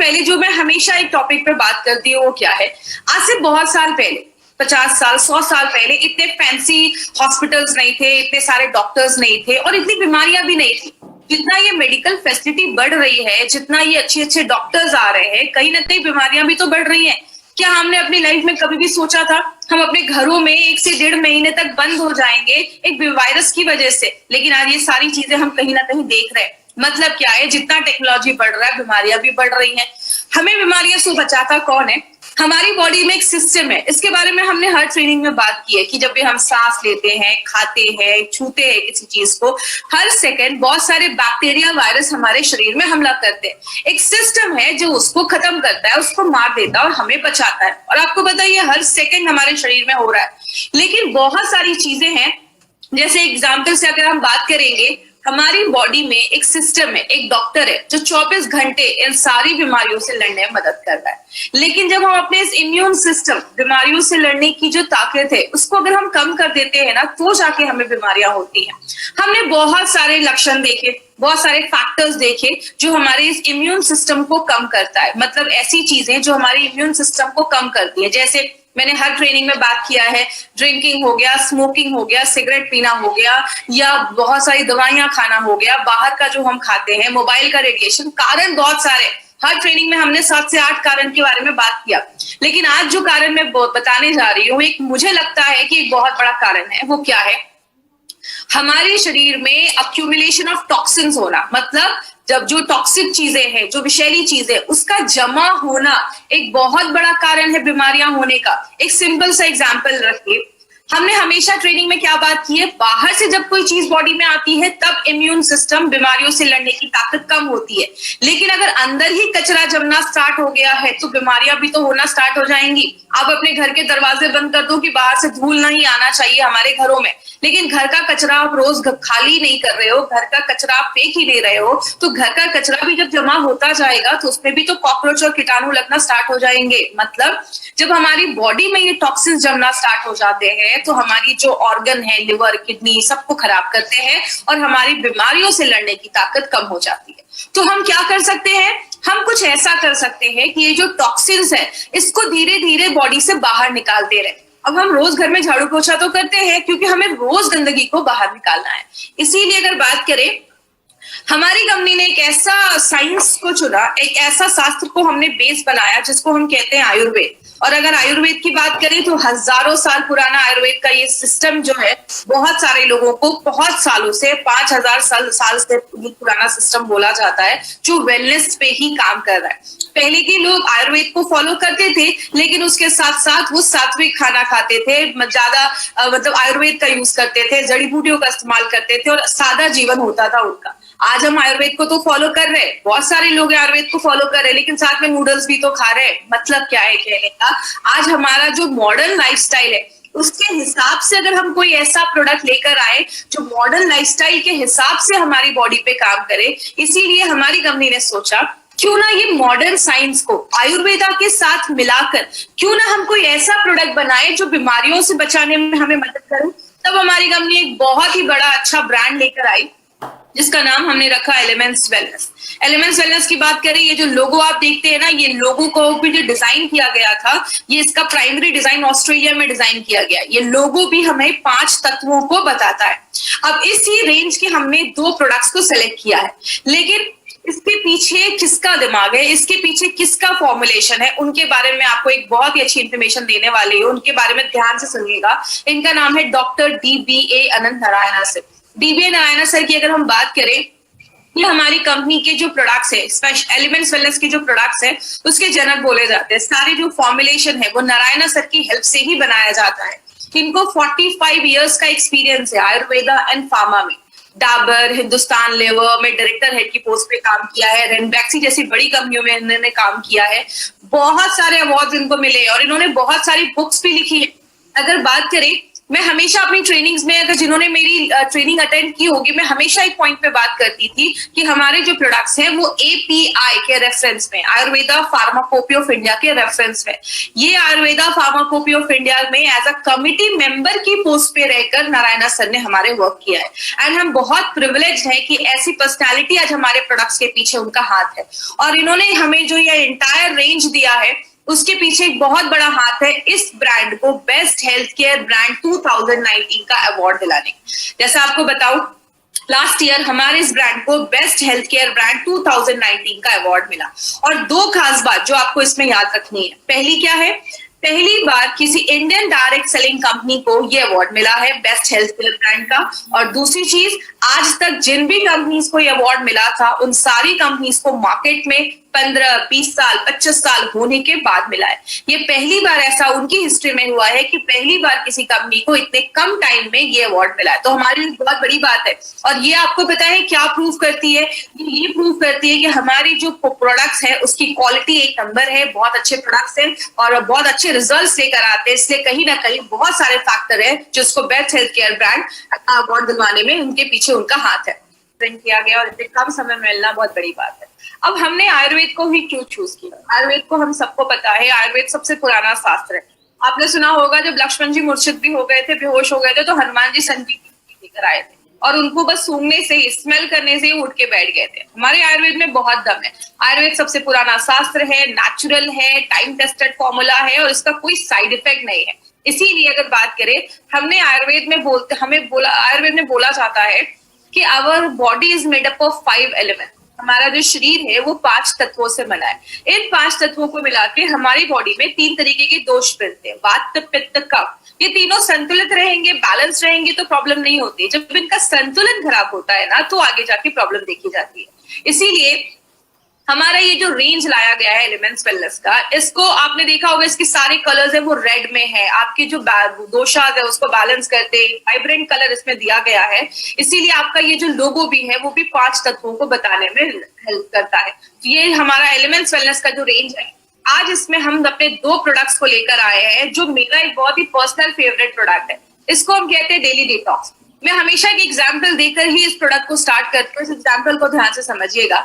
पहले जो मैं हमेशा एक टॉपिक पे बात करती हूँ वो क्या है, आज से बहुत साल पहले, 50 साल 100 साल पहले इतने फैंसी हॉस्पिटल्स नहीं थे, इतने सारे डॉक्टर्स नहीं थे और इतनी बीमारियां भी नहीं थी। जितना ये मेडिकल फैसिलिटी बढ़ रही है, जितना ये अच्छे अच्छे डॉक्टर्स आ रहे हैं, कहीं ना कहीं बीमारियां भी तो बढ़ रही हैं। क्या हमने अपनी लाइफ में कभी भी सोचा था हम अपने घरों में 1 से 1.5 महीने तक बंद हो जाएंगे एक वायरस की वजह से? लेकिन आज ये सारी चीजें हम कहीं ना कहीं देख रहे हैं। मतलब क्या है, जितना टेक्नोलॉजी बढ़ रहा है बीमारियां भी बढ़ रही हैं। हमें बीमारियों से बचाता कौन है? हमारी बॉडी में एक सिस्टम है। इसके बारे में हमने हर ट्रेनिंग में बात की है कि जब भी हम सांस लेते हैं, खाते हैं, छूते हैं किसी चीज को, हर सेकंड बहुत सारे बैक्टीरिया वायरस हमारे शरीर में हमला करते हैं। एक सिस्टम है जो उसको खत्म करता है, उसको मार देता है और हमें बचाता है। और आपको पता है ये हर सेकंड हमारे शरीर में हो रहा है। लेकिन बहुत सारी चीजें हैं, जैसे एग्जाम्पल से अगर हम बात करेंगे, हमारी बॉडी में एक सिस्टम है, एक डॉक्टर है जो 24 घंटे इन सारी बीमारियों से लड़ने में मदद कर रहा है। लेकिन जब हम अपने इस इम्यून सिस्टम, बीमारियों से लड़ने की जो ताकत है, उसको अगर हम कम कर देते हैं ना, तो जाके हमें बीमारियां होती हैं। हमने बहुत सारे लक्षण देखे, बहुत सारे फैक्टर्स देखे जो हमारे इस इम्यून सिस्टम को कम करता है। मतलब ऐसी चीजें जो हमारे इम्यून सिस्टम को कम करती है। जैसे मैंने हर ट्रेनिंग में बात किया है, ड्रिंकिंग हो गया, स्मोकिंग हो गया, सिगरेट पीना हो गया, या बहुत सारी दवाइयां खाना हो गया, बाहर का जो हम खाते हैं, मोबाइल का रेडिएशन, कारण बहुत सारे। हर ट्रेनिंग में हमने 7 से 8 कारण के बारे में बात किया। लेकिन आज जो कारण मैं बताने जा रही हूँ, एक मुझे लगता है कि एक बहुत बड़ा कारण है। वो क्या है? हमारे शरीर में अक्यूमुलेशन ऑफ टॉक्सिन्स होना। मतलब जब जो टॉक्सिक चीजें हैं, जो विषैली चीजें, उसका जमा होना एक बहुत बड़ा कारण है बीमारियां होने का। एक सिंपल सा एग्जांपल रखिए, हमने हमेशा ट्रेनिंग में क्या बात की है, बाहर से जब कोई चीज बॉडी में आती है तब इम्यून सिस्टम बीमारियों से लड़ने की ताकत कम होती है। लेकिन अगर अंदर ही कचरा जमना स्टार्ट हो गया है तो बीमारियां भी तो होना स्टार्ट हो जाएंगी। आप अपने घर के दरवाजे बंद कर दो कि बाहर से धूल नहीं आना चाहिए हमारे घरों में, लेकिन घर का कचरा आप रोज खाली नहीं कर रहे हो, घर का कचरा आप फेंक ही नहीं रहे हो, तो घर का कचरा भी जब जमा होता जाएगा तो उसमें भी तो कॉकरोच और कीटाणु लगना स्टार्ट हो जाएंगे। मतलब जब हमारी बॉडी में ये टॉक्सिन्स जमना स्टार्ट हो जाते हैं तो हमारी जो ऑर्गन है, लिवर, किडनी, सबको खराब करते हैं और हमारी बीमारियों से लड़ने की ताकत कम हो जाती है। तो हम क्या कर सकते हैं? हम कुछ ऐसा कर सकते हैं कि ये जो टॉक्सिन्स है इसको धीरे धीरे बॉडी से बाहर निकालते रहे। अब हम रोज घर में झाड़ू पोछा तो करते हैं क्योंकि हमें रोज गंदगी को बाहर निकालना है। इसीलिए अगर बात करें, हमारी कंपनी ने एक ऐसा साइंस को चुना, एक ऐसा शास्त्र को हमने बेस बनाया जिसको हम कहते हैं आयुर्वेद। और अगर आयुर्वेद की बात करें तो हजारों साल पुराना आयुर्वेद का ये सिस्टम जो है, बहुत सारे लोगों को बहुत सालों से, 5000 साल से पुराना सिस्टम बोला जाता है जो वेलनेस पे ही काम कर रहा है। पहले के लोग आयुर्वेद को फॉलो करते थे, लेकिन उसके साथ साथ वो सात्विक खाना खाते थे, ज्यादा मतलब आयुर्वेद का यूज करते थे, जड़ी बूटियों का इस्तेमाल करते थे और सादा जीवन होता था उनका। आज हम आयुर्वेद को तो फॉलो कर रहे हैं, बहुत सारे लोग आयुर्वेद को फॉलो कर रहे हैं, लेकिन साथ में नूडल्स भी तो खा रहे हैं। मतलब क्या है कहने का, आज हमारा जो मॉडर्न लाइफस्टाइल है उसके हिसाब से अगर हम कोई ऐसा प्रोडक्ट लेकर आए जो मॉडर्न लाइफस्टाइल के हिसाब से हमारी बॉडी पे काम करे, इसीलिए हमारी कंपनी ने सोचा क्यों ना ये मॉडर्न साइंस को आयुर्वेदा के साथ मिलाकर क्यों ना हम कोई ऐसा प्रोडक्ट बनाए जो बीमारियों से बचाने में हमें मदद करे। तब हमारी कंपनी एक बहुत ही बड़ा अच्छा ब्रांड लेकर आई जिसका नाम हमने रखा एलिमेंट्स वेलनेस। एलिमेंट्स वेलनेस की बात करें, ये जो लोगो आप देखते हैं ना, ये लोगो को भी जो डिजाइन किया गया था, ये इसका प्राइमरी डिजाइन ऑस्ट्रेलिया में डिजाइन किया गया। ये लोगो भी हमें 5 तत्वों को बताता है। अब इसी रेंज के हमने 2 प्रोडक्ट्स को सिलेक्ट किया है, लेकिन इसके पीछे किसका दिमाग है, इसके पीछे किसका फॉर्मुलेशन है, उनके बारे में आपको एक बहुत ही अच्छी इंफॉर्मेशन देने वाली हूँ। उनके बारे में ध्यान से सुनिएगा। इनका नाम है doctor DBA Anant Narayan sir. DBA Narayan sir की अगर हम बात करें, ये हमारी कंपनी के जो प्रोडक्ट्स है, स्पेशल एलिमेंट्स वेलनेस के जो प्रोडक्ट्स है, उसके जनक बोले जाते हैं। सारे जो फॉर्मुलेशन है वो नारायण सर की हेल्प से ही बनाया जाता है। इनको 45 इयर्स का एक्सपीरियंस है आयुर्वेदा एंड फार्मा में। डाबर, हिंदुस्तान लेवर में डायरेक्टर हेड की पोस्ट पे काम किया है, रेनबैक्सी जैसी बड़ी कंपनियों में इन्होंने काम किया है, बहुत सारे अवार्ड इनको मिले और इन्होंने बहुत सारी बुक्स भी लिखी है। अगर बात करें मैं हमेशा अपनी ट्रेनिंग्स में, अगर जिन्होंने मेरी ट्रेनिंग अटेंड की होगी, मैं हमेशा एक पॉइंट पे बात करती थी कि हमारे जो प्रोडक्ट्स हैं वो एपीआई के रेफरेंस में, आयुर्वेदा फार्माकोपी ऑफ इंडिया के रेफरेंस में, ये आयुर्वेदा फार्माकोपी ऑफ इंडिया में एज अ कमिटी मेंबर की पोस्ट पे रहकर नारायणा सर ने हमारे वर्क किया है। एंड हम बहुत प्रिविलेज है कि ऐसी पर्सनैलिटी आज हमारे प्रोडक्ट्स के पीछे उनका हाथ है, और इन्होंने हमें जो ये इंटायर रेंज दिया है उसके पीछे एक बहुत बड़ा हाथ है इस ब्रांड को बेस्ट हेल्थ केयर ब्रांड 2019 का अवार्ड दिलाने। जैसा आपको बताऊं, लास्ट ईयर हमारे इस ब्रांड को बेस्ट हेल्थ केयर ब्रांड 2019 का अवार्ड मिला। और दो खास बात जो आपको इसमें याद रखनी है, पहली क्या है, पहली बार किसी इंडियन डायरेक्ट सेलिंग कंपनी को ये अवार्ड मिला है बेस्ट हेल्थ केयर ब्रांड का। और दूसरी चीज, आज तक जिन भी कंपनीज को ये अवार्ड मिला था उन सारी कंपनीज को मार्केट में 15, 20 साल, 25 साल होने के बाद मिला है। ये पहली बार ऐसा उनकी हिस्ट्री में हुआ है कि पहली बार किसी कंपनी को इतने कम टाइम में ये अवार्ड मिला है, तो हमारे लिए बहुत बड़ी बात है। और ये आपको पता है क्या प्रूव करती है, ये प्रूव करती है कि हमारी जो प्रोडक्ट्स है उसकी क्वालिटी एक नंबर है, बहुत अच्छे प्रोडक्ट्स हैं और बहुत अच्छे रिजल्ट्स लेकर आते हैं। इसलिए कहीं ना कहीं बहुत सारे फैक्टर है जिसको best health care brand award दिलवाने में उनके पीछे उनका हाथ है। किया गया और इतने कम समय में मिलना बहुत बड़ी बात है। अब हमने आयुर्वेद को ही क्यों चूज किया? आयुर्वेद को हम सबको पता है, आयुर्वेद सबसे पुराना शास्त्र है। आपने सुना होगा जब लक्ष्मण जी मूर्छित भी हो गए थे, बेहोश हो गए थे, तो हनुमान जी संजीवनी लेकर आए थे और उनको बस सूंघने से ही, स्मेल करने से ही उठ के बैठ गए थे। हमारे आयुर्वेद में बहुत दम है। आयुर्वेद सबसे पुराना शास्त्र है, नेचुरल है, टाइम टेस्टेड फॉर्मूला है और इसका कोई साइड इफेक्ट नहीं है। इसीलिए अगर बात करें, हमने आयुर्वेद में आयुर्वेद में बोला जाता है कि our body is made up of 5 element. हमारा जो शरीर है वो 5 तत्वों से बना है। इन 5 तत्वों को मिला के हमारी बॉडी में 3 तरीके के दोष मिलते हैं, वात, पित्त, कफ। ये तीनों संतुलित रहेंगे, बैलेंस रहेंगे तो प्रॉब्लम नहीं होती। जब इनका संतुलन खराब होता है ना, तो आगे जाके प्रॉब्लम देखी जाती है। इसीलिए हमारा ये जो रेंज लाया गया है एलिमेंट्स वेलनेस का, इसको आपने देखा होगा, इसके सारे कलर्स है वो रेड में है। आपके जो दोषाज है उसको बैलेंस करते वाइब्रेंट कलर इसमें दिया गया है। इसीलिए आपका ये जो लोगो भी है वो भी 5 तत्वों को बताने में हेल्प करता है। तो ये हमारा एलिमेंट्स वेलनेस का जो रेंज है, आज इसमें हम अपने 2 प्रोडक्ट्स को लेकर आए हैं जो मेरा एक बहुत ही पर्सनल फेवरेट प्रोडक्ट है। इसको हम कहते हैं डेली डिटॉक्स। मैं हमेशा एक एग्जाम्पल देकर ही इस प्रोडक्ट को स्टार्ट करती हूँ। इस एग्जाम्पल को ध्यान से समझिएगा।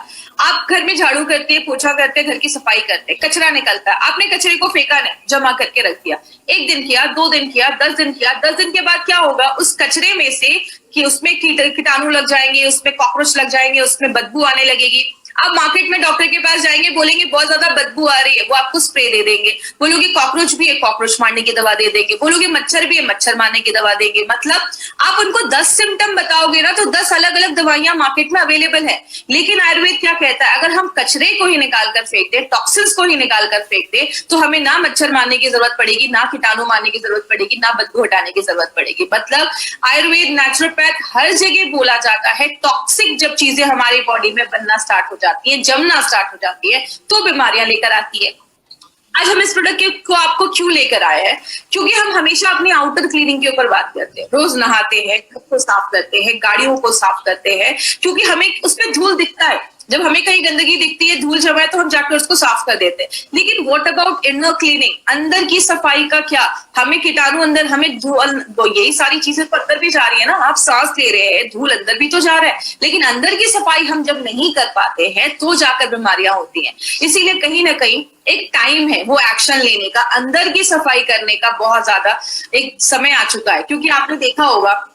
आप घर में झाड़ू करते हैं, पोछा करते हैं, घर की सफाई करते हैं, कचरा निकलता है, आपने कचरे को फेंका नहीं, जमा करके रख दिया। 1 दिन किया, 2 दिन किया, 10 दिन किया। 10 दिन के बाद क्या होगा, उस कचरे में से कि उसमें कीटाणु लग जाएंगे, उसमें कॉकरोच लग जाएंगे, उसमें बदबू आने लगेगी। आप मार्केट में डॉक्टर के पास जाएंगे, बोलेंगे बहुत ज्यादा बदबू आ रही है, वो आपको स्प्रे दे देंगे। बोलोगे कॉकरोच भी है, कॉकरोच मारने की दवा दे देंगे। बोलोगे मच्छर भी है, मच्छर मारने की दवा देंगे। मतलब आप उनको 10 सिम्टम बताओगे ना, तो 10 अलग अलग दवाइयां मार्केट में अवेलेबल है। लेकिन आयुर्वेद क्या कहता है, अगर हम कचरे को ही निकाल कर फेंक दे, टॉक्सिन्स को ही निकाल कर फेंक दे, तो हमें ना मच्छर मारने की जरूरत पड़ेगी, ना कीटाणु मारने की जरूरत पड़ेगी, ना बदबू हटाने की जरूरत पड़ेगी। मतलब आयुर्वेद, नेचुरोपैथ हर जगह बोला जाता है, टॉक्सिक जब चीजें हमारी बॉडी में बनना स्टार्ट हो जाती है, जमना स्टार्ट हो जाती है, तो बीमारियां लेकर आती है। आज हम इस प्रोडक्ट को आपको क्यों लेकर आए हैं, क्योंकि हम हमेशा अपनी आउटर क्लीनिंग के ऊपर बात करते हैं। रोज नहाते हैं, घर को साफ करते हैं, गाड़ियों को साफ करते हैं, क्योंकि हमें उसमें धूल दिखता है। जब हमें कहीं गंदगी दिखती है, धूल जमा है, तो हम जाकर उसको साफ कर देते हैं। लेकिन व्हाट अबाउट इनर क्लीनिंग, अंदर की सफाई का क्या? हमें कीटाणु अंदर, हमें धूल, तो यही सारी चीजें तो अंदर भी जा रही है ना। आप सांस ले रहे हैं, धूल अंदर भी तो जा रहा है, लेकिन अंदर की सफाई हम जब नहीं कर पाते हैं तो जाकर बीमारियां होती हैं। इसीलिए कहीं ना कहीं एक टाइम है वो एक्शन लेने का, अंदर की सफाई करने का बहुत ज्यादा एक समय आ चुका है। क्योंकि आपने देखा होगा,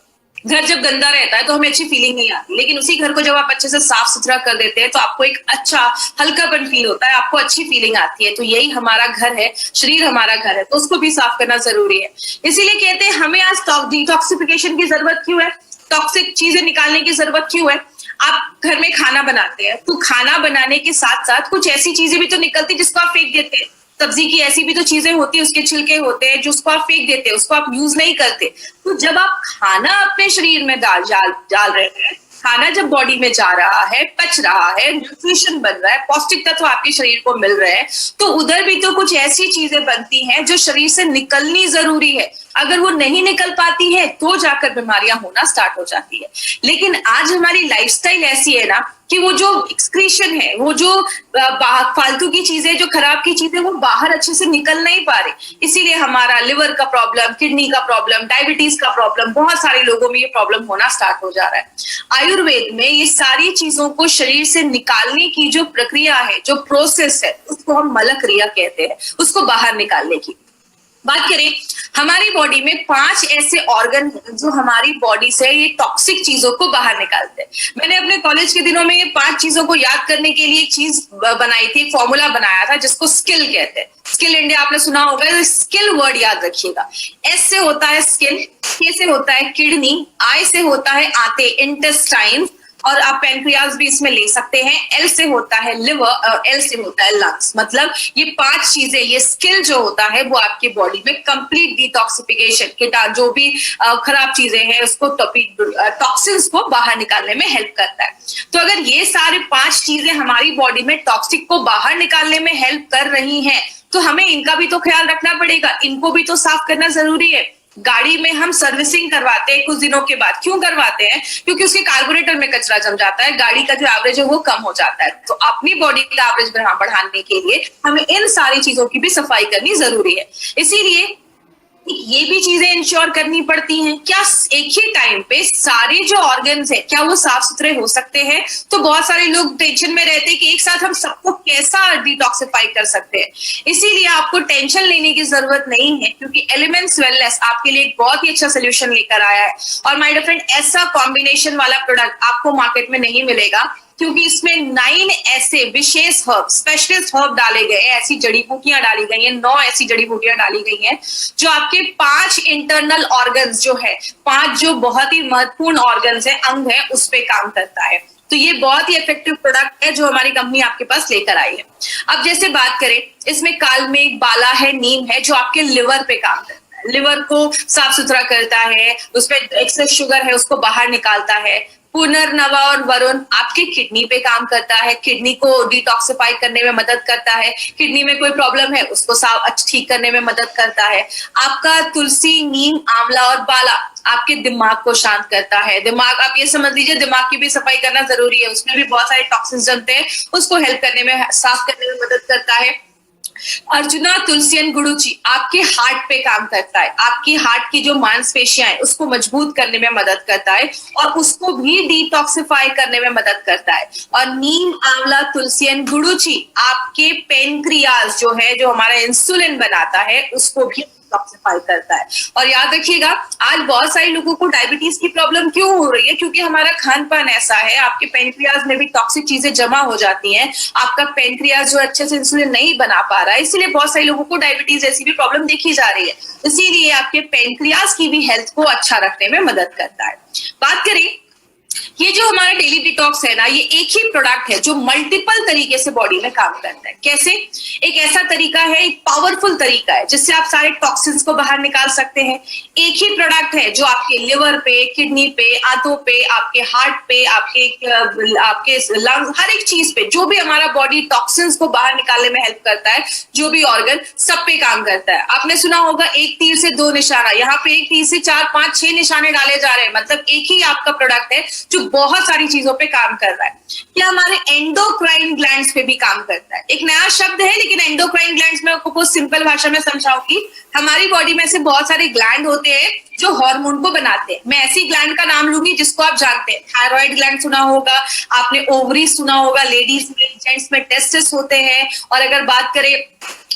घर जब गंदा रहता है तो हमें अच्छी फीलिंग नहीं आती, लेकिन उसी घर को जब आप अच्छे से साफ सुथरा कर देते हैं तो आपको एक अच्छा हल्कापन फील होता है, आपको अच्छी फीलिंग आती है। तो यही हमारा घर है, शरीर हमारा घर है, तो उसको भी साफ करना जरूरी है। इसीलिए कहते हैं हमें आज डिटॉक्सिफिकेशन की जरूरत क्यों है, टॉक्सिक चीजें निकालने की जरूरत क्यों है। आप घर में खाना बनाते हैं, तो खाना बनाने के साथ साथ कुछ ऐसी चीजें भी तो निकलती है जिसको आप फेंक देते हैं। सब्जी की ऐसी भी तो चीजें होती है, उसके छिलके होते हैं जो उसको आप फेंक देते हैं, उसको आप यूज नहीं करते। तो जब आप खाना अपने शरीर में डाल रहे हैं, खाना जब बॉडी में जा रहा है, पच रहा है, न्यूट्रिशन बन रहा है, पौष्टिक तत्व आपके शरीर को मिल रहे हैं, तो उधर भी तो कुछ ऐसी चीजें बनती हैं जो शरीर से निकलनी जरूरी है। अगर वो नहीं निकल पाती है तो जाकर बीमारियां होना स्टार्ट हो जाती है। लेकिन आज हमारी लाइफस्टाइल ऐसी है ना कि वो जो एक्सक्रीशन है, वो जो फालतू की चीजें, जो खराब की चीजें, वो बाहर अच्छे से निकल नहीं पा रही। इसीलिए हमारा लिवर का प्रॉब्लम, किडनी का प्रॉब्लम, डायबिटीज का प्रॉब्लम, बहुत सारे लोगों में ये प्रॉब्लम होना स्टार्ट हो जा रहा है। आयुर्वेद में ये सारी चीजों को शरीर से निकालने की जो प्रक्रिया है, जो प्रोसेस है, उसको हम मल क्रिया कहते हैं, उसको बाहर निकालने की। बात करें, हमारी बॉडी में 5 ऐसे ऑर्गन हैं जो हमारी बॉडी से ये टॉक्सिक चीजों को बाहर निकालते हैं। मैंने अपने कॉलेज के दिनों में ये 5 चीजों को याद करने के लिए एक चीज बनाई थी, एक फॉर्मूला बनाया था जिसको स्किल कहते हैं। स्किल इंडिया आपने सुना होगा, तो स्किल वर्ड याद रखिएगा। एस से होता है स्किन, के से होता है किडनी, आई से होता है आंतें, इंटेस्टाइन, और आप पैनक्रियाज भी इसमें ले सकते हैं। एल से होता है लिवर और एल से होता है लंग्स। मतलब ये 5 चीजें, ये स्किल जो होता है वो आपकी बॉडी में कंप्लीट डिटॉक्सिफिकेशन, जो भी खराब चीजें हैं उसको, टॉक्सिन्स को बाहर निकालने में हेल्प करता है। तो अगर ये सारे 5 चीजें हमारी बॉडी में टॉक्सिक को बाहर निकालने में हेल्प कर रही हैं, तो हमें इनका भी तो ख्याल रखना पड़ेगा, इनको भी तो साफ करना जरूरी है। गाड़ी में हम सर्विसिंग करवाते हैं कुछ दिनों के बाद, क्यों करवाते हैं? क्योंकि उसके कार्बोरेटर में कचरा जम जाता है, गाड़ी का जो एवरेज है वो कम हो जाता है। तो अपनी बॉडी का एवरेज बढ़ाने के लिए हमें इन सारी चीजों की भी सफाई करनी जरूरी है। इसीलिए ये भी चीजें इंश्योर करनी पड़ती हैं। क्या एक ही टाइम पे सारे जो ऑर्गन्स हैं क्या वो साफ सुथरे हो सकते हैं? तो बहुत सारे लोग टेंशन में रहते हैं कि एक साथ हम सबको कैसा डिटॉक्सिफाई कर सकते हैं। इसीलिए आपको टेंशन लेने की जरूरत नहीं है, क्योंकि एलिमेंट्स वेलनेस आपके लिए एक बहुत ही अच्छा सोल्यूशन लेकर आया है। और माय डियर फ्रेंड, ऐसा कॉम्बिनेशन वाला प्रोडक्ट आपको मार्केट में नहीं मिलेगा, क्योंकि इसमें 9 ऐसे विशेष हर्ब, स्पेशलिस्ट हर्ब डाले गए हैं, ऐसी जड़ी बूटियां डाली गई हैं, 9 ऐसी जड़ी बूटियां डाली गई हैं जो आपके 5 इंटरनल ऑर्गन्स जो है, 5 जो बहुत ही महत्वपूर्ण ऑर्गन्स है, अंग है, उस पे काम करता है। तो ये बहुत ही इफेक्टिव प्रोडक्ट है जो हमारी कंपनी आपके पास लेकर आई है। अब जैसे बात करें, इसमें कालमेघ, बाला है, नीम है, जो आपके लिवर पे काम करता है, लिवर को साफ सुथरा करता है, उसमें एक्सेस शुगर है उसको बाहर निकालता है। पुनर्नवा और वरुण आपके किडनी पे काम करता है, किडनी को डिटॉक्सिफाई करने में मदद करता है, किडनी में कोई प्रॉब्लम है उसको साफ ठीक करने में मदद करता है। आपका तुलसी, नीम, आंवला और बाला आपके दिमाग को शांत करता है। दिमाग, आप ये समझ लीजिए, दिमाग की भी सफाई करना जरूरी है, उसमें भी बहुत सारे टॉक्सिन्स जमते हैं, उसको हेल्प करने में, साफ करने में मदद करता है। अर्जुना, तुलसी एंड गुड़ुची आपके हार्ट पे काम करता है, आपकी हार्ट की जो मांसपेशियां हैं उसको मजबूत करने में मदद करता है और उसको भी डिटॉक्सिफाई करने में मदद करता है। और नीम, आंवला, तुलसी एंड गुड़ुची आपके पेनक्रियाज जो है, जो हमारा इंसुलिन बनाता है, उसको भी डिटॉक्सिफाई करता है। और याद रखिएगा, आज बहुत सारे लोगों को डायबिटीज की प्रॉब्लम क्यों हो रही है? क्योंकि हमारा खान पान ऐसा है, आपके पेनक्रियाज में भी टॉक्सिक चीजें जमा हो जाती हैं, आपका पेनक्रियाज जो अच्छे से इंसुलिन नहीं बना पा रहा है, इसीलिए बहुत सारे लोगों को डायबिटीज ऐसी भी प्रॉब्लम देखी जा रही है। इसीलिए आपके पेनक्रियाज की भी हेल्थ को अच्छा रखने में मदद करता है। बात करें, ये जो हमारा डेली डिटॉक्स है ना, ये एक ही प्रोडक्ट है जो मल्टीपल तरीके से बॉडी में काम करता है। कैसे? एक ऐसा तरीका है, एक पावरफुल तरीका है जिससे आप सारे टॉक्सिन्स को बाहर निकाल सकते हैं। एक ही प्रोडक्ट है जो आपके लिवर पे, किडनी पे, आंतों पे, आपके हार्ट पे, आपके लंग, हर एक चीज पे, जो भी हमारा बॉडी टॉक्सिन्स को बाहर निकालने में हेल्प करता है, जो भी ऑर्गन, सब पे काम करता है। आपने सुना होगा, एक तीर से 2 निशाना, यहाँ पे एक तीर से 4, 5, 6 निशाने डाले जा रहे हैं। मतलब एक ही आपका प्रोडक्ट है जो बहुत सारी चीजों पे काम कर रहा है। क्या हमारे एंडोक्राइन ग्लैंड्स पे भी काम करता है? एक नया शब्द है, लेकिन एंडोक्राइन ग्लैंड्स में आपको कुछ सिंपल भाषा में समझाऊंगी। हमारी बॉडी में से बहुत सारे ग्लैंड होते हैं जो हार्मोन को बनाते हैं। मैं ऐसी ग्लैंड का नाम लूंगी जिसको आप जानते हैं। थायराइड ग्लैंड सुना होगा आपने, ओवरी सुना होगा, लेडीज में, जेंट्स में टेस्टिस होते हैं। और अगर बात करें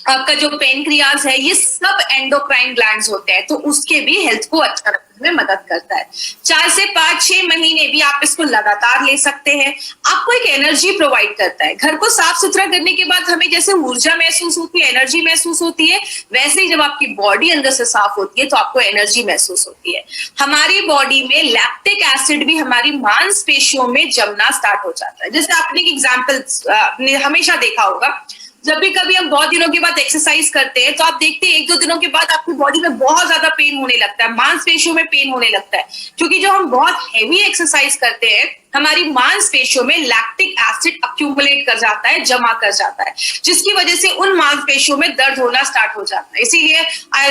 आपका जो पेनक्रियाज है, ये सब एंडोक्राइन ग्लैंड्स होते हैं, तो उसके भी हेल्थ को अच्छा रखने में मदद करता है। 4 से 5-6 महीने भी आप इसको लगातार ले सकते हैं। आपको एक एनर्जी प्रोवाइड करता है। घर को साफ सुथरा करने के बाद हमें जैसे ऊर्जा महसूस होती है, एनर्जी महसूस होती है, वैसे ही जब आपकी बॉडी अंदर से साफ होती है तो आपको एनर्जी महसूस होती है। हमारी बॉडी में लैक्टिक एसिड भी हमारी मांसपेशियों में जमना स्टार्ट हो जाता है। जैसे आपने एक एग्जाम्पल आपने हमेशा देखा होगा, जब भी कभी हम बहुत दिनों के बाद एक्सरसाइज करते हैं तो आप देखते हैं 1-2 दिनों के बाद आपकी बॉडी में बहुत ज्यादा पेन होने लगता है, मांसपेशियों में पेन होने लगता है, क्योंकि जो हम बहुत हैवी एक्सरसाइज करते हैं हमारी मांसपेशियों में लैक्टिक एसिड अक्यूमुलेट कर जाता है, जमा कर जाता है, जिसकी वजह से उन मांसपेशियों में दर्द होना स्टार्ट हो जाता है। इसीलिए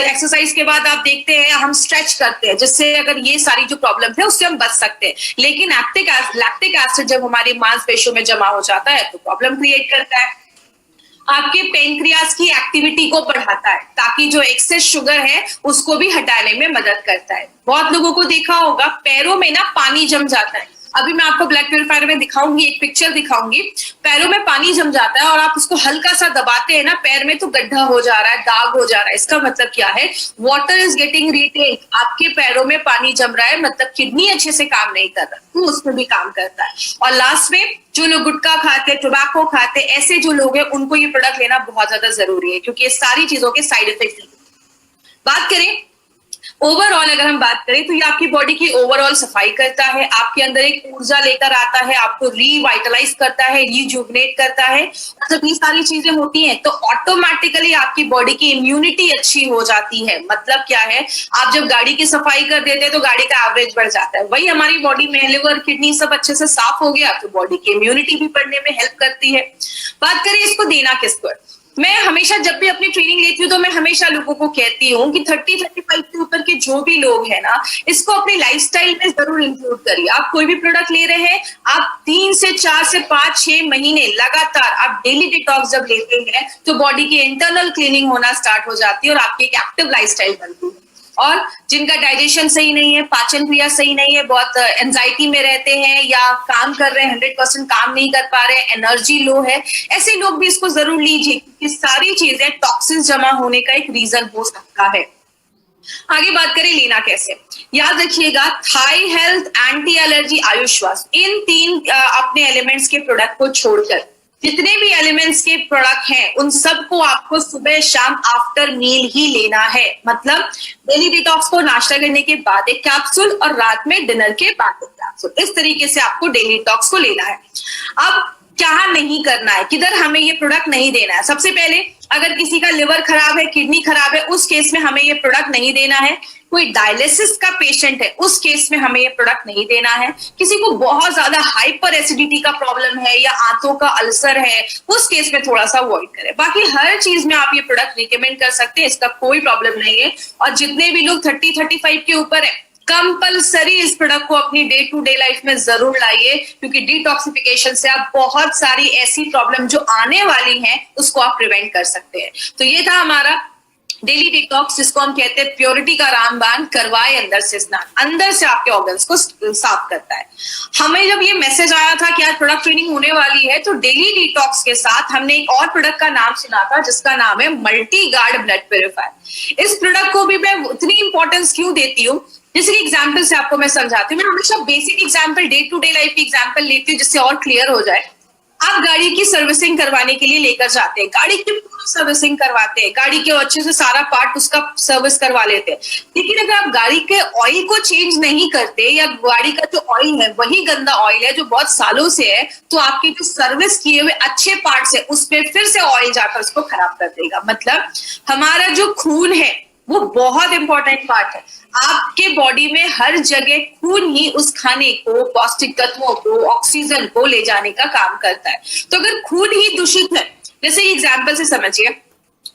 एक्सरसाइज के बाद आप देखते हैं हम स्ट्रेच करते हैं, जिससे अगर ये सारी जो प्रॉब्लम है उससे हम बच सकते हैं। लेकिन लैक्टिक एसिड जब हमारी मांसपेशियों में जमा हो जाता है तो प्रॉब्लम क्रिएट करता है। आपके पेनक्रियास की एक्टिविटी को बढ़ाता है, ताकि जो एक्सेस शुगर है उसको भी हटाने में मदद करता है। बहुत लोगों को देखा होगा पैरों में ना पानी जम जाता है। अभी मैं आपको ब्लड प्यूरिफायर में दिखाऊंगी, एक पिक्चर दिखाऊंगी, पैरों में पानी जम जाता है और आप उसको हल्का सा दबाते हैं ना पैर में तो गड्ढा हो जा रहा है, दाग हो जा रहा है। इसका मतलब क्या है? Water is getting retain. आपके पैरों में पानी जम रहा है, मतलब किडनी अच्छे से काम नहीं कर रहा, तो उसमें भी काम करता है। और लास्ट में जो लोग गुटखा खाते, टोबैको खाते, ऐसे जो लोग हैं उनको ये प्रोडक्ट लेना बहुत ज्यादा जरूरी है, क्योंकि ये सारी चीजों के साइड इफेक्ट। बात करें ओवरऑल, अगर हम बात करें तो ये आपकी बॉडी की ओवरऑल सफाई करता है, आपके अंदर एक ऊर्जा लेकर आता है, आपको रिवाइटलाइज करता है, रिजुवनेट करता है। जब ये सारी चीजें होती हैं तो ऑटोमेटिकली आपकी बॉडी की इम्यूनिटी अच्छी हो जाती है। मतलब क्या है, आप जब गाड़ी की सफाई कर देते हैं तो गाड़ी का एवरेज बढ़ जाता है। वही हमारी बॉडी में लिवर, किडनी सब अच्छे से साफ हो गया तो बॉडी की इम्यूनिटी भी बढ़ने में हेल्प करती है। बात करें इसको देना किसको, मैं हमेशा जब भी अपनी ट्रेनिंग लेती हूँ तो मैं हमेशा लोगों को कहती हूँ कि 30-35 के ऊपर के जो भी लोग हैं ना, इसको अपनी लाइफस्टाइल में जरूर इंक्लूड करिए। आप कोई भी प्रोडक्ट ले रहे हैं, आप 3 से 4 से 5-6 महीने लगातार आप डेली डिटॉक्स जब लेते हैं तो बॉडी की इंटरनल क्लीनिंग होना स्टार्ट हो जाती है और आपकी एक एक्टिव लाइफस्टाइल बनती है। और जिनका डाइजेशन सही नहीं है, पाचन क्रिया सही नहीं है, बहुत एंजाइटी में रहते हैं या काम कर रहे हैं 100% काम नहीं कर पा रहे हैं, एनर्जी लो है, ऐसे लोग भी इसको जरूर लीजिए, क्योंकि सारी चीजें टॉक्सिन जमा होने का एक रीजन हो सकता है। आगे बात करें लेना कैसे, याद रखिएगा थाई हेल्थ, एंटी एलर्जी, आयुष्वास, इन 3 अपने एलिमेंट्स के प्रोडक्ट को छोड़कर जितने भी एलिमेंट्स के प्रोडक्ट हैं उन सबको आपको सुबह शाम आफ्टर मील ही लेना है। मतलब डेली डिटॉक्स को नाश्ता करने के बाद एक कैप्सूल और रात में डिनर के बाद एक कैप्सूल, इस तरीके से आपको डेली डिटॉक्स को लेना है। अब क्या नहीं करना है, किधर हमें ये प्रोडक्ट नहीं देना है। सबसे पहले अगर किसी का लिवर खराब है, किडनी खराब है, उस केस में हमें ये प्रोडक्ट नहीं देना है। कोई डायलिसिस का पेशेंट है, उस केस में हमें ये प्रोडक्ट नहीं देना है। किसी को बहुत ज्यादा हाइपर एसिडिटी का प्रॉब्लम है या आंतों का अल्सर है, उस केस में थोड़ा सा अवॉइड करें। बाकी हर चीज में आप ये प्रोडक्ट रिकमेंड कर सकते हैं, इसका कोई प्रॉब्लम नहीं है। और जितने भी लोग 30-35 के ऊपर है, कंपलसरी इस प्रोडक्ट को अपनी डे टू डे लाइफ में जरूर लाइए, क्योंकि डिटॉक्सिफिकेशन से आप बहुत सारी ऐसी प्रॉब्लम जो आने वाली हैं उसको आप प्रिवेंट कर सकते हैं। तो ये था हमारा डेली डिटॉक्स, जिसको हम कहते हैं प्योरिटी का रामबाण, करवाए अंदर से स्नान, अंदर से आपके ऑर्गन्स को साफ करता है। हमें जब ये मैसेज आया था कि आज प्रोडक्ट ट्रेनिंग होने वाली है, तो डेली डिटॉक्स के साथ हमने एक और प्रोडक्ट का नाम सुना था जिसका नाम है मल्टी गार्ड ब्लड प्यूरिफायर। इस प्रोडक्ट को भी मैं उतनी इंपॉर्टेंस क्यों देती हूँ, जैसे कि एग्जाम्पल से आपको मैं समझाती हूँ। मैं हमेशा basic example, day to day life की एग्जाम्पल लेती हूँ जिससे और क्लियर हो जाए। आप गाड़ी की सर्विसिंग करवाने के लिए लेकर जाते हैं, गाड़ी की पूरी सर्विसिंग करवाते हैं, गाड़ी के अच्छे से सारा पार्ट उसका सर्विस करवा लेते हैं, लेकिन अगर आप गाड़ी के ऑयल को चेंज नहीं करते या गाड़ी का जो ऑयल है वही गंदा ऑयल है जो बहुत सालों से है, तो आपके जो सर्विस किए हुए अच्छे पार्ट्स है उसमें फिर से ऑयल जाकर उसको खराब कर देगा। मतलब हमारा जो खून है वो बहुत इंपॉर्टेंट पार्ट है। आपके बॉडी में हर जगह खून ही उस खाने को, पौष्टिक तत्वों को, ऑक्सीजन को ले जाने का काम करता है। तो अगर खून ही दूषित है, जैसे एग्जाम्पल से समझिए,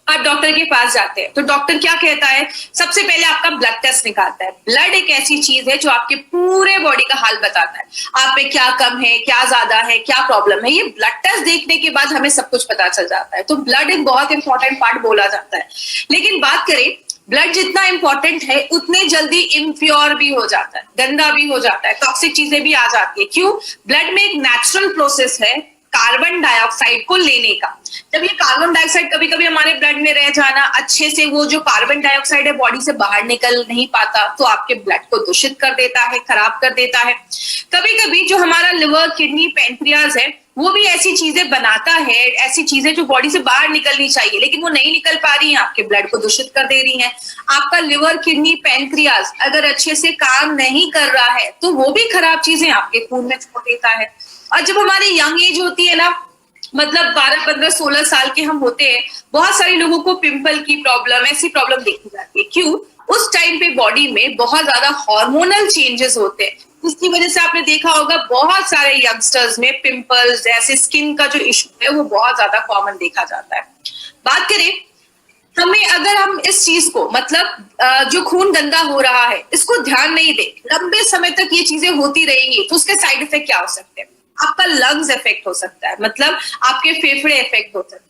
आप डॉक्टर के पास जाते हैं तो डॉक्टर क्या कहता है, सबसे पहले आपका ब्लड टेस्ट निकालता है। ब्लड एक ऐसी चीज है जो आपके पूरे बॉडी का हाल बताता है, आप में क्या कम है, क्या ज्यादा है, क्या प्रॉब्लम है। ये ब्लड टेस्ट देखने के बाद हमें सब कुछ पता चल जाता है। तो ब्लड एक बहुत इंपॉर्टेंट पार्ट बोला जाता है। लेकिन बात करें, ब्लड जितना इंपॉर्टेंट है उतने जल्दी इम्प्योर भी हो जाता है, गंदा भी हो जाता है, टॉक्सिक चीजें भी आ जाती है। क्यों? ब्लड में एक नेचुरल प्रोसेस है कार्बन डाइऑक्साइड को लेने का। जब ये कार्बन डाइऑक्साइड कभी कभी हमारे ब्लड में रह जाना, अच्छे से वो जो कार्बन डाइऑक्साइड है बॉडी से बाहर निकल नहीं पाता, तो आपके ब्लड को दूषित कर देता है, खराब कर देता है। कभी कभी जो हमारा लिवर, किडनी, पैंक्रियाज है वो भी ऐसी चीजें बनाता है, ऐसी चीजें जो बॉडी से बाहर निकलनी चाहिए लेकिन वो नहीं निकल पा रही हैं, आपके ब्लड को दूषित कर दे रही हैं। आपका लिवर, किडनी, पैंक्रियाज अगर अच्छे से काम नहीं कर रहा है तो वो भी खराब चीजें आपके खून में छोड़ देता है। और जब हमारी यंग एज होती है ना, मतलब 12, 15, 16 साल के हम होते हैं, बहुत सारे लोगों को पिंपल की प्रॉब्लम, ऐसी प्रॉब्लम देखी जाती है। क्यों? उस टाइम पे बॉडी में बहुत ज्यादा हार्मोनल चेंजेस होते हैं, जिसकी वजह से आपने देखा होगा बहुत सारे यंगस्टर्स में पिंपल्स, ऐसे स्किन का जो इशू है वो बहुत ज्यादा कॉमन देखा जाता है। बात करें हमें, अगर हम इस चीज को मतलब जो खून गंदा हो रहा है इसको ध्यान नहीं दे, लंबे समय तक ये चीजें होती रहेंगी, तो उसके साइड इफेक्ट क्या हो सकते हैं? आपका लंग्स इफेक्ट हो सकता है, मतलब आपके फेफड़े इफेक्ट हो सकते हैं।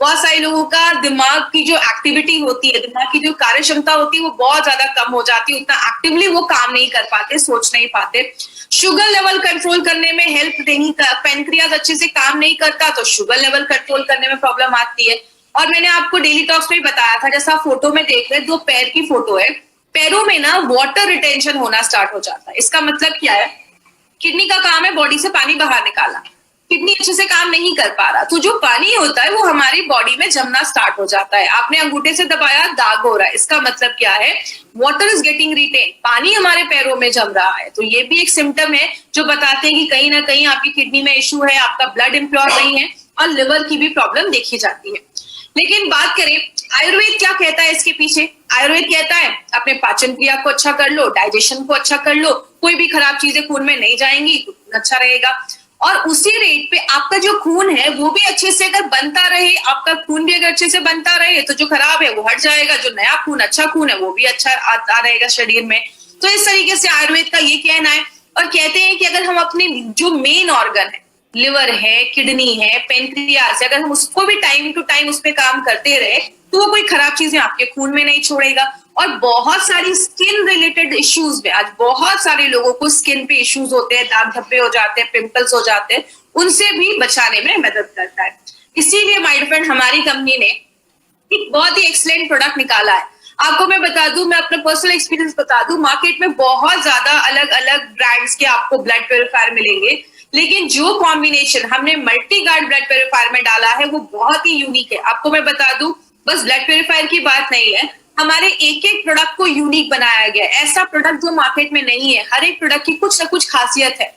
बहुत सारे लोगों का दिमाग की जो एक्टिविटी होती है, दिमाग की जो कार्य क्षमता होती है वो बहुत ज्यादा कम हो जाती है, उतना एक्टिवली वो काम नहीं कर पाते, सोच नहीं पाते। शुगर लेवल कंट्रोल करने में हेल्प नहीं, पेनक्रियाज अच्छे से काम नहीं करता तो शुगर लेवल कंट्रोल करने में प्रॉब्लम आती है। और मैंने आपको डेली टॉक्स में बताया था, जैसा आप फोटो में देख रहे हैं, 2 पैर की फोटो है, पैरों में ना वाटर रिटेंशन होना स्टार्ट हो जाता है। इसका मतलब क्या है? किडनी का काम है बॉडी से पानी बाहर निकालना, किडनी अच्छे से काम नहीं कर पा रहा, तो जो पानी होता है वो हमारी बॉडी में जमना स्टार्ट हो जाता है। आपने अंगूठे से दबाया, दाग हो रहा है, इसका मतलब क्या है? वाटर इज गेटिंग रिटेन, पानी हमारे पैरों में जम रहा है। तो ये भी एक सिम्टम है जो बताते हैं कि कहीं ना कहीं आपकी किडनी में इशू है, आपका ब्लड इम्प्योर नहीं है, और लिवर की भी प्रॉब्लम देखी जाती है। लेकिन बात करें आयुर्वेद क्या कहता है इसके पीछे? आयुर्वेद कहता है अपने पाचन क्रिया को अच्छा कर लो, डाइजेशन को अच्छा कर लो, कोई भी खराब चीजें खून में नहीं जाएंगी, अच्छा रहेगा। और उसी रेट पे आपका जो खून है वो भी अच्छे से अगर बनता रहे, आपका खून भी अगर अच्छे से बनता रहे तो जो खराब है वो हट जाएगा, जो नया खून, अच्छा खून है वो भी अच्छा आता रहेगा शरीर में। तो इस तरीके से आयुर्वेद का ये कहना है। और कहते हैं कि अगर हम अपने जो मेन ऑर्गन है, लिवर है, किडनी है, पेनक्रियास है, अगर हम उसको भी टाइम टू टाइम उस पर काम करते रहे तो वो कोई खराब चीजें आपके खून में नहीं छोड़ेगा। और बहुत सारी स्किन रिलेटेड इश्यूज में आज बहुत सारे लोगों को स्किन पे इश्यूज होते हैं, दाग धब्बे हो जाते हैं, पिंपल्स हो जाते हैं, उनसे भी बचाने में मदद करता है। इसीलिए माय फ्रेंड, हमारी कंपनी ने एक बहुत ही एक्सीलेंट प्रोडक्ट निकाला है। आपको मैं बता दूं, मैं अपना पर्सनल एक्सपीरियंस बता दूं, मार्केट में बहुत ज्यादा अलग अलग ब्रांड्स के आपको ब्लड प्योरीफायर मिलेंगे, लेकिन जो कॉम्बिनेशन हमने मल्टी गार्ड ब्लड प्योरीफायर में डाला है वो बहुत ही यूनिक है। आपको मैं बता दूं, बस ब्लड प्योरीफायर की बात नहीं है, हमारे एक एक प्रोडक्ट को यूनिक बनाया गया है। ऐसा प्रोडक्ट जो मार्केट में नहीं है, हर एक प्रोडक्ट की कुछ ना कुछ खासियत है।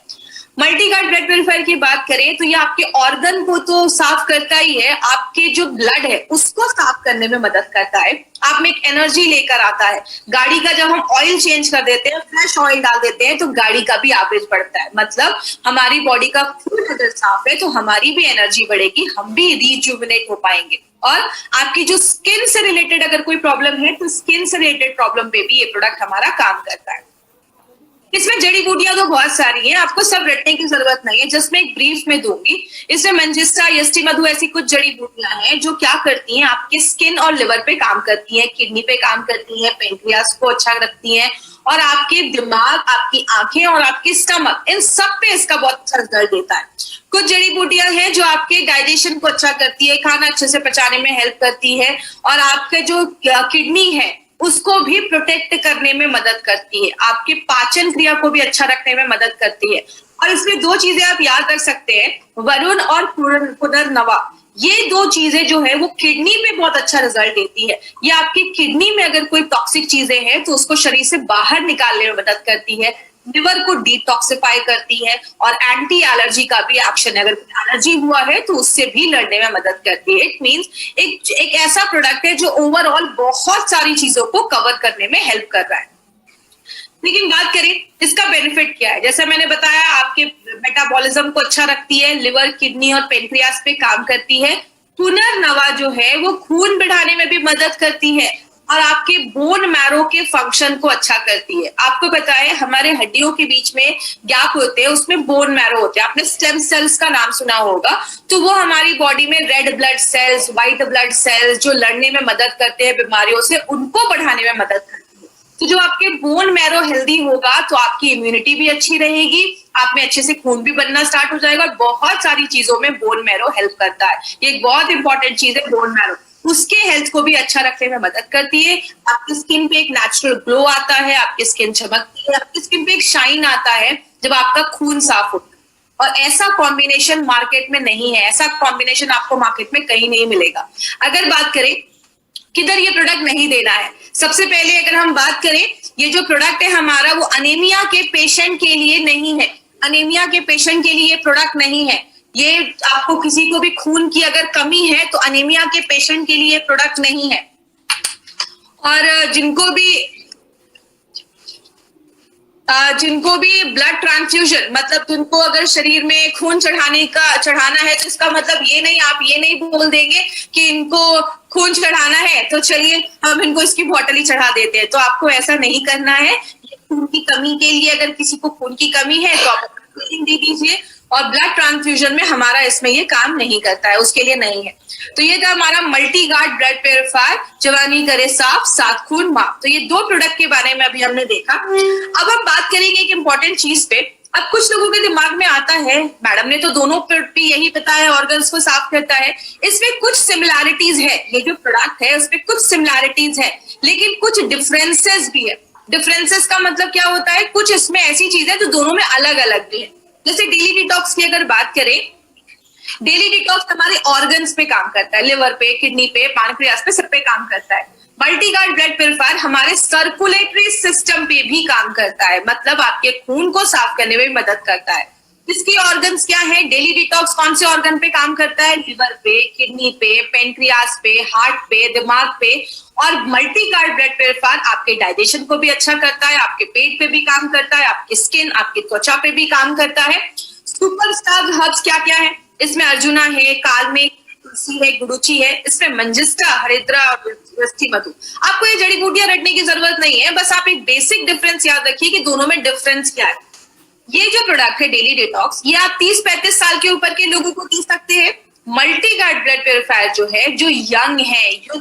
मल्टी गार्ड ब्लड प्योरीफायर की बात करें तो ये आपके ऑर्गन को तो साफ करता ही है, आपके जो ब्लड है उसको साफ करने में मदद करता है, आप में एक एनर्जी लेकर आता है। गाड़ी का जब हम ऑयल चेंज कर देते हैं, फ्रेश ऑयल डाल देते हैं, तो गाड़ी का भी एवरेज बढ़ता है। मतलब हमारी बॉडी का खून अगर साफ है तो हमारी भी एनर्जी बढ़ेगी, हम भी रिजुविनेट हो पाएंगे। और आपकी जो स्किन से रिलेटेड अगर कोई प्रॉब्लम है तो स्किन से रिलेटेड प्रॉब्लम पे भी ये प्रोडक्ट हमारा काम करता है। इसमें जड़ी बूटियां तो बहुत सारी हैं, आपको सब रटने की जरूरत नहीं है, जस्ट मैं एक ब्रीफ में दूंगी। इसमें मंजिस्टा, यष्टि मधु, ऐसी कुछ जड़ी बूटियां हैं जो क्या करती हैं, आपके स्किन और लिवर पे काम करती हैं, किडनी पे काम करती हैं, पेनक्रियास को अच्छा रखती हैं, और आपके दिमाग, आपकी आंखें और आपके स्टमक, इन सब पे इसका बहुत अच्छा रिजल्ट देता है। कुछ जड़ी बूटियां हैं जो आपके डाइजेशन को अच्छा करती है, खाना अच्छे से पचाने में हेल्प करती है, और आपके जो किडनी है उसको भी प्रोटेक्ट करने में मदद करती है, आपके पाचन क्रिया को भी अच्छा रखने में मदद करती है। और इसमें 2 चीजें आप याद रख सकते हैं, वरुण और पुनर्नवा, ये 2 चीजें जो है वो किडनी पे बहुत अच्छा रिजल्ट देती है। ये आपकी किडनी में अगर कोई टॉक्सिक चीजें हैं तो उसको शरीर से बाहर निकालने में मदद करती है, लिवर को डिटॉक्सिफाई करती है, और एंटी एलर्जी का भी एक्शन है, अगर एलर्जी हुआ है तो उससे भी लड़ने में मदद करती है। इट मींस एक ऐसा प्रोडक्ट है जो ओवरऑल बहुत सारी चीजों को कवर करने में हेल्प कर रहा है। लेकिन बात करें इसका बेनिफिट क्या है, जैसा मैंने बताया, आपके मेटाबॉलिज्म को अच्छा रखती है, लिवर, किडनी और पेनक्रियास पे काम करती है। पुनर्नवा जो है वो खून बढ़ाने में भी मदद करती है, और आपके बोन मैरो के फंक्शन को अच्छा करती है। आपको पता है हमारे हड्डियों के बीच में गैप होते हैं, उसमें बोन मैरो होते हैं, आपने स्टेम सेल्स का नाम सुना होगा, तो वो हमारी बॉडी में red blood cells, white blood cells जो लड़ने में मदद करते हैं बीमारियों से, उनको बढ़ाने में मदद करती है। तो जो आपके बोन मैरो हेल्दी होगा तो आपकी इम्यूनिटी भी अच्छी रहेगी, आप में अच्छे से खून भी बनना स्टार्ट हो जाएगा, और बहुत सारी चीजों में बोन मैरो हेल्प करता है। ये एक बहुत इंपॉर्टेंट चीज है बोन मैरो, उसके हेल्थ को भी अच्छा रखने में मदद करती है। आपकी स्किन पे एक नेचुरल ग्लो आता है, आपकी स्किन चमकती है, आपकी स्किन पे एक शाइन आता है जब आपका खून साफ होता है। और ऐसा कॉम्बिनेशन मार्केट में नहीं है, ऐसा कॉम्बिनेशन आपको मार्केट में कहीं नहीं मिलेगा। अगर बात करें किधर ये प्रोडक्ट नहीं देना है, सबसे पहले अगर हम बात करें, ये जो प्रोडक्ट है हमारा वो अनीमिया के पेशेंट के लिए नहीं है, अनीमिया के पेशेंट के लिए ये प्रोडक्ट नहीं है। ये आपको किसी को भी खून की अगर कमी है तो अनीमिया के पेशेंट के लिए प्रोडक्ट नहीं है। और जिनको भी ब्लड ट्रांसफ्यूजन, मतलब जिनको अगर शरीर में खून चढ़ाना है, तो इसका मतलब आप ये नहीं बोल देंगे कि इनको खून चढ़ाना है तो चलिए हम इनको इसकी बोतल ही चढ़ा देते हैं। तो आपको ऐसा नहीं करना है। खून की कमी के लिए अगर किसी को खून की कमी है तो आप दे दीजिए, और ब्लड ट्रांसफ्यूजन में हमारा इसमें ये काम नहीं करता है, उसके लिए नहीं है। तो ये था हमारा मल्टी गार्ड ब्लड प्योरीफायर, जवानी करे साफ, सात खून माफ। तो ये 2 प्रोडक्ट के बारे में अभी हमने देखा। अब हम बात करेंगे एक इंपॉर्टेंट चीज पे। अब कुछ लोगों के दिमाग में आता है, मैडम ने तो दोनों पे यही बताया, ऑर्गन्स को साफ करता है, इसमें कुछ सिमिलैरिटीज है, ये जो प्रोडक्ट है उसमें कुछ सिमिलैरिटीज है, लेकिन कुछ डिफरेंसेस भी है। डिफरेंसेस का मतलब क्या होता है, कुछ इसमें ऐसी चीजें जो दोनों में अलग अलग भी है। जैसे डेली डिटॉक्स की अगर बात करें, डेली डिटॉक्स हमारे ऑर्गन्स पे काम करता है, लिवर पे, किडनी पे, पैनक्रियास पे, सब पे काम करता है। मल्टी गार्ड ब्लड प्योरीफायर हमारे सर्कुलेटरी सिस्टम पे भी काम करता है, मतलब आपके खून को साफ करने में मदद करता है। इसके ऑर्गन्स क्या है, डेली डिटॉक्स कौन से ऑर्गन पे काम करता है, लिवर पे, किडनी पे, पेनक्रियास पे, हार्ट पे, दिमाग पे। और मल्टी गार्ड ब्लड प्योरीफायर आपके डाइजेशन को भी अच्छा करता है, आपके पेट पे भी काम करता है, आपकी स्किन, आपकी त्वचा पे भी काम करता है। सुपरस्टार हर्ब्स क्या क्या है, इसमें अर्जुना है, कालमेघ, तुलसी है, गुडुचि है, इसमें मंजिष्ठा, हरिद्रा और मधु। आपको ये जड़ी बूटियां रटने की जरूरत नहीं है, बस आप एक बेसिक डिफरेंस याद रखिए कि दोनों में डिफरेंस क्या है। ये जो प्रोडक्ट है डेली डिटॉक्स, ये आप 30-35 साल के ऊपर के लोगों को पी सकते हैं। मल्टी गार्ड ब्लड प्योरीफायर जो है, जो यंग है, जो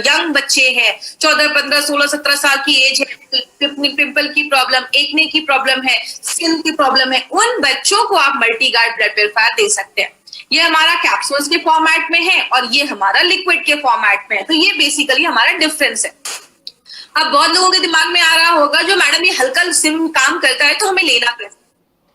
यंग बच्चे हैं, 14, 15, 16, 17 साल की एज है, पिंपल की प्रॉब्लम, एक्ने की प्रॉब्लम है, स्किन की प्रॉब्लम है, उन बच्चों को आप मल्टी गार्ड ब्लड प्योरीफायर दे सकते हैं। ये हमारा कैप्सूल्स के फॉर्मेट में है और ये हमारा लिक्विड के फॉर्मेट में है। तो ये बेसिकली हमारा डिफरेंस है। अब बहुत लोगों के दिमाग में आ रहा होगा, जो मैडम ये हल्का सिम काम करता है तो हमें लेना कैसे?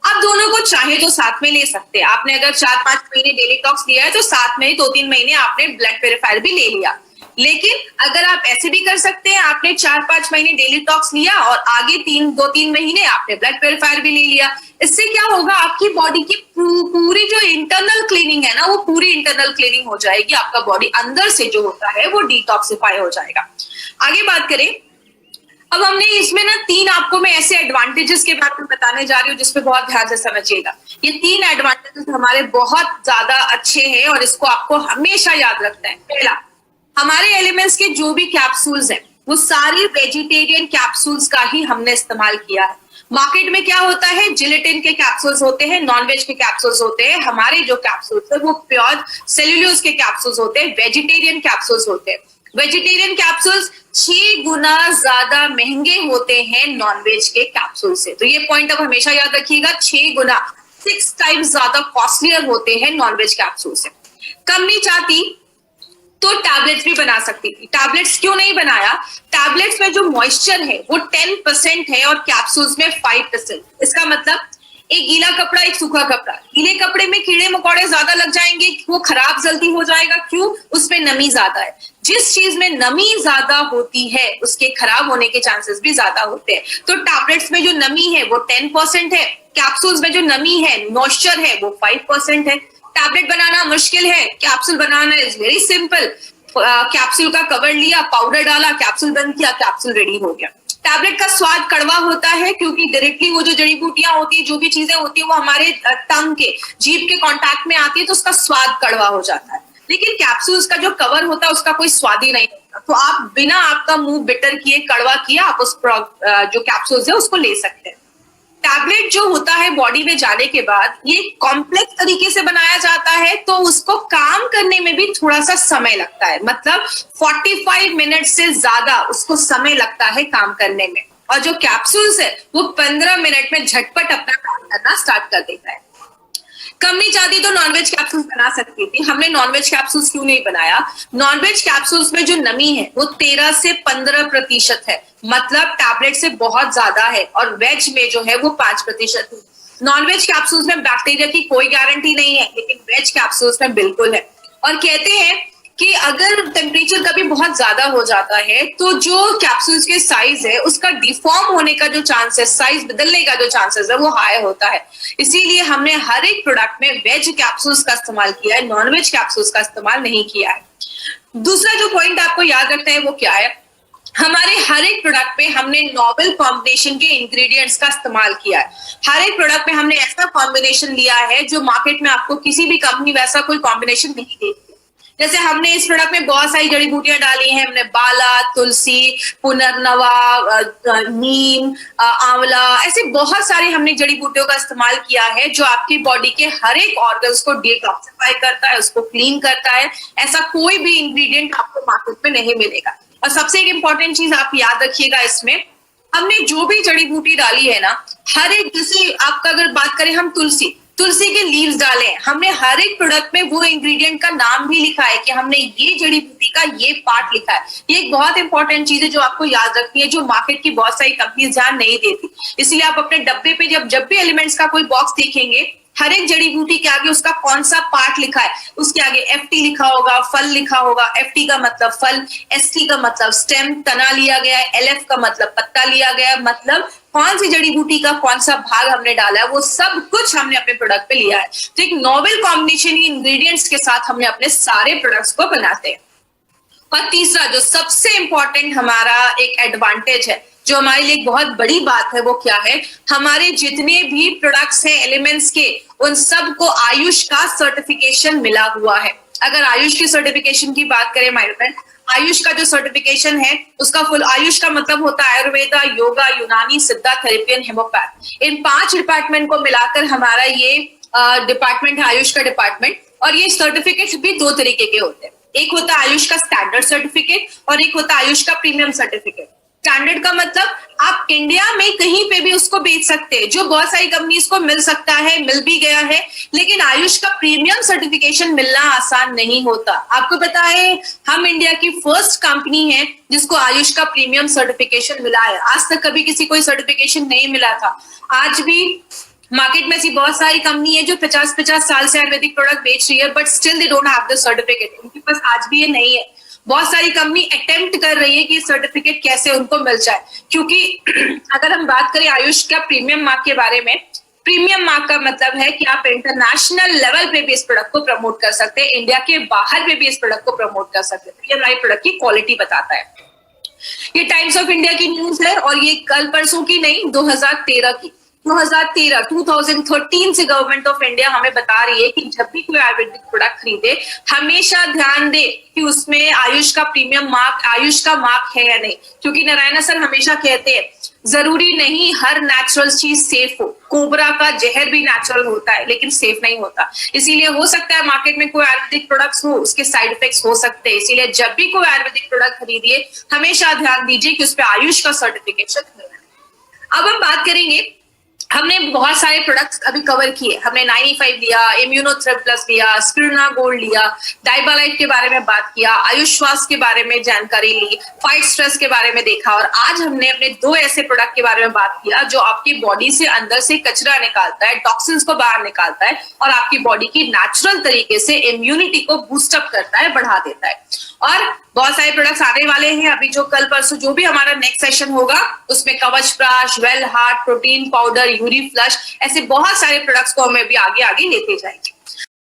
आप दोनों को चाहे तो साथ में ले सकते हैं। आपने अगर 4-5 महीने डेली टॉक्स लिया है तो साथ में ही 2-3 महीने आपने ब्लड प्योरीफायर भी ले लिया। लेकिन अगर आप ऐसे भी कर सकते हैं, आपने 4-5 महीने डेली टॉक्स लिया और आगे 2-3 महीने आपने ब्लड प्योरीफायर भी ले लिया। इससे क्या होगा, आपकी बॉडी की पूरी जो इंटरनल क्लीनिंग है ना, वो पूरी इंटरनल क्लीनिंग हो जाएगी। आपका बॉडी अंदर से जो होता है वो डिटॉक्सिफाई हो जाएगा। आगे बात करें, अब हमने इसमें ना 3 आपको मैं ऐसे एडवांटेजेस के बारे में बताने जा रही हूँ जिसपे बहुत ध्यान से समझिएगा। ये 3 एडवांटेजेस हमारे बहुत ज्यादा अच्छे हैं और इसको आपको हमेशा याद रखना है। पहला, हमारे एलिमेंट्स के जो भी कैप्सूल्स हैं वो सारी वेजिटेरियन कैप्सूल्स का ही हमने इस्तेमाल किया है। मार्केट में क्या होता है, जिलेटिन के कैप्सूल्स होते हैं, नॉनवेज के कैप्सूल्स होते हैं। हमारे जो कैप्सूल्स है वो प्योर सेल्यूलोज के कैप्सूल्स होते हैं, वेजिटेरियन कैप्सूल्स होते हैं। वेजिटेरियन कैप्सूल्स 6 गुना ज्यादा महंगे होते हैं नॉनवेज के कैप्सूल से। तो ये पॉइंट अब हमेशा याद रखिएगा, 6 गुना, 6 टाइम्स ज्यादा कॉस्टलियर होते हैं नॉनवेज कैप्सूल से। कंपनी चाहती तो टैबलेट्स भी बना सकती थी। टैबलेट्स क्यों नहीं बनाया? टैबलेट्स में जो मॉइस्चर है वो 10% है और कैप्सूल्स में 5%। इसका मतलब एक गीला कपड़ा, एक सूखा कपड़ा, गीले कपड़े में कीड़े मकोड़े ज्यादा लग जाएंगे, वो खराब जल्दी हो जाएगा। क्यों? उसमें नमी ज्यादा है। जिस चीज में नमी ज्यादा होती है उसके खराब होने के चांसेस भी ज्यादा होते हैं। तो टैबलेट्स में जो नमी है वो 10% है, कैप्सूल्स में जो नमी है, मॉइस्चर है, वो 5% है। टैबलेट बनाना मुश्किल है, capsule banana is very simple. Capsule का कवर लिया, पाउडर डाला, कैप्सूल बंद किया, कैप्सूल रेडी हो गया। टैबलेट का स्वाद कड़वा होता है क्योंकि डायरेक्टली वो जो जड़ी बूटियां होती है, जो भी चीजें होती है, वो हमारे टंग के, जीभ के कांटेक्ट में आती है, तो उसका स्वाद कड़वा हो जाता है। लेकिन कैप्सूल्स का जो कवर होता है उसका कोई स्वाद ही नहीं होता। तो आप बिना आपका मुंह बिटर किए, कड़वा किए, आप उस जो कैप्सूल्स है उसको ले सकते हैं। टैबलेट जो होता है बॉडी में जाने के बाद ये कॉम्प्लेक्स तरीके से बनाया जाता है, तो उसको काम करने में भी थोड़ा सा समय लगता है। मतलब 45 मिनट से ज्यादा उसको समय लगता है काम करने में। और जो कैप्सूल्स है वो 15 मिनट में झटपट अपना काम करना स्टार्ट कर देता है। कंपनी चाहती तो नॉनवेज कैप्सूल्स बना सकती थी। हमने नॉनवेज कैप्सूल्स क्यों नहीं बनाया? नॉनवेज कैप्सूल्स में जो नमी है वो 13 से 15% है, मतलब टैबलेट से बहुत ज्यादा है। और वेज में जो है वो 5% है। नॉनवेज कैप्सूल्स में बैक्टीरिया की कोई गारंटी नहीं है, लेकिन वेज कैप्सूल्स में बिल्कुल है। और कहते हैं कि अगर टेम्परेचर कभी बहुत ज्यादा हो जाता है तो जो कैप्सूल्स के साइज है उसका डिफॉर्म होने का जो चांसेस, साइज बदलने का जो चांसेस है वो हाई होता है। इसीलिए हमने हर एक प्रोडक्ट में वेज कैप्सूल्स का इस्तेमाल किया है, नॉन वेज कैप्सूल्स का इस्तेमाल नहीं किया है। दूसरा जो पॉइंट आपको याद रखना है वो क्या है, हमारे हर एक प्रोडक्ट पे हमने नॉवेल कॉम्बिनेशन के इंग्रेडिएंट्स का इस्तेमाल किया है। हर एक प्रोडक्ट पे हमने ऐसा कॉम्बिनेशन लिया है जो मार्केट में आपको किसी भी कंपनी वैसा कोई कॉम्बिनेशन नहीं देती। जैसे हमने इस प्रोडक्ट में बहुत सारी जड़ी बूटियां डाली हैं, हमने बाला, तुलसी, पुनर्नवा, नीम, आंवला, ऐसे बहुत सारी हमने जड़ी बूटियों का इस्तेमाल किया है जो आपकी बॉडी के हर एक ऑर्गन्स को डिटॉक्सिफाई करता है, उसको क्लीन करता है। ऐसा कोई भी इंग्रेडिएंट आपको मार्केट में नहीं मिलेगा। और सबसे एक इंपॉर्टेंट चीज आप याद रखिएगा, इसमें हमने जो भी जड़ी बूटी डाली है ना, हर एक, जैसे आपका अगर बात करें हम तुलसी के लीव्स डाले हैं, हमने हर एक प्रोडक्ट में वो इंग्रेडिएंट का नाम भी लिखा है कि हमने ये जड़ी बूटी का ये पार्ट लिखा है। ये एक बहुत इंपॉर्टेंट चीज है जो आपको याद रखनी है, जो मार्केट की बहुत सारी कंपनीज ध्यान नहीं देती। इसलिए आप अपने डब्बे पे जब भी एलिमेंट्स का कोई बॉक्स देखेंगे, हर एक जड़ी बूटी के आगे उसका कौन सा पार्ट लिखा है, उसके आगे एफटी लिखा होगा, फल लिखा होगा। एफटी का मतलब फल, एसटी का मतलब स्टेम, तना लिया गया है, एलएफ का मतलब पत्ता लिया गया है, मतलब कौन सी जड़ी बूटी का कौन सा भाग हमने डाला है, वो सब कुछ हमने अपने प्रोडक्ट पे लिया है। तो एक नॉवेल कॉम्बिनेशन इंग्रेडिएंट्स के साथ हमने अपने सारे प्रोडक्ट्स को बनाते हैं। और तीसरा जो सबसे इंपॉर्टेंट हमारा एक एडवांटेज है, जो हमारे लिए एक बहुत बड़ी बात है, वो क्या है, हमारे जितने भी प्रोडक्ट्स हैं एलिमेंट्स के, उन सब को आयुष का सर्टिफिकेशन मिला हुआ है। अगर आयुष की सर्टिफिकेशन की बात करें माय फ्रेंड, आयुष का जो सर्टिफिकेशन है उसका फुल, आयुष का मतलब होता है आयुर्वेदा, योगा, यूनानी, सिद्धा, थेरेपी एंड हेमोपैथ। इन 5 डिपार्टमेंट को मिलाकर हमारा ये डिपार्टमेंट है, आयुष का डिपार्टमेंट। और ये सर्टिफिकेट भी 2 तरीके के होते हैं, एक होता है आयुष का स्टैंडर्ड सर्टिफिकेट और एक होता है आयुष का प्रीमियम सर्टिफिकेट। स्टैंडर्ड का मतलब आप इंडिया में कहीं पे भी उसको बेच सकते हैं, जो बहुत सारी कंपनीज को मिल सकता है, मिल भी गया है, लेकिन आयुष का प्रीमियम सर्टिफिकेशन मिलना आसान नहीं होता। आपको पता है हम इंडिया की फर्स्ट कंपनी है जिसको आयुष का प्रीमियम सर्टिफिकेशन मिला है। आज तक कभी किसी को सर्टिफिकेशन नहीं मिला था। आज भी मार्केट में ऐसी बहुत सारी कंपनी है जो 50-50 साल से आयुर्वेदिक प्रोडक्ट बेच रही है, but still they don't have the certificate. उनके पास आज भी ये नहीं है। बहुत सारी कंपनी अटेम्प्ट कर रही है कि सर्टिफिकेट कैसे उनको मिल जाए, क्योंकि अगर हम बात करें आयुष का प्रीमियम मार्क के बारे में, प्रीमियम मार्क का मतलब है कि आप इंटरनेशनल लेवल पे भी इस प्रोडक्ट को प्रमोट कर सकते हैं, इंडिया के बाहर पे भी इस प्रोडक्ट को प्रमोट कर सकते हैं। ये हमारे प्रोडक्ट की क्वालिटी बताता है। ये टाइम्स ऑफ इंडिया की न्यूज है और ये कल परसों की नहीं, 2013 की। 2013 से गवर्नमेंट ऑफ इंडिया हमें बता रही है कि जब भी कोई आयुर्वेदिक प्रोडक्ट खरीदे, हमेशा ध्यान दे कि उसमें आयुष का प्रीमियम मार्क, आयुष का मार्क है या नहीं। क्योंकि नारायण सर हमेशा कहते हैं जरूरी नहीं हर नेचुरल चीज सेफ हो। कोबरा का जहर भी नेचुरल होता है लेकिन सेफ नहीं होता। इसीलिए हो सकता है मार्केट में कोई आयुर्वेदिक प्रोडक्ट्स हो, उसके साइड इफेक्ट्स हो सकते हैं। इसीलिए जब भी कोई आयुर्वेदिक प्रोडक्ट खरीदिए, हमेशा ध्यान दीजिए कि उस पर आयुष का सर्टिफिकेशन है। अब हम बात करेंगे, हमने बहुत सारे प्रोडक्ट्स अभी कवर किए। हमने 95 लिया, इम्यूनोथ्रेप प्लस लिया, स्पिरुलिना गोल्ड लिया, डाइबालाइट के बारे में बात किया, आयुष श्वास के बारे में जानकारी ली, फाइट स्ट्रेस के बारे में देखा, और आज हमने अपने 2 ऐसे प्रोडक्ट के बारे में बात किया जो आपकी बॉडी से अंदर से कचरा निकालता है, टॉक्सिन्स को बाहर निकालता है और आपकी बॉडी की नेचुरल तरीके से इम्यूनिटी को बूस्टअप करता है, बढ़ा देता है। और बहुत सारे प्रोडक्ट्स आने वाले हैं अभी, जो कल परसों जो भी हमारा नेक्स्ट सेशन होगा उसमें Kavach Prash, well heart, protein powder, uri flush, ऐसे बहुत सारे प्रोडक्ट्स को हमें भी आगे आगे लेते जाएंगे।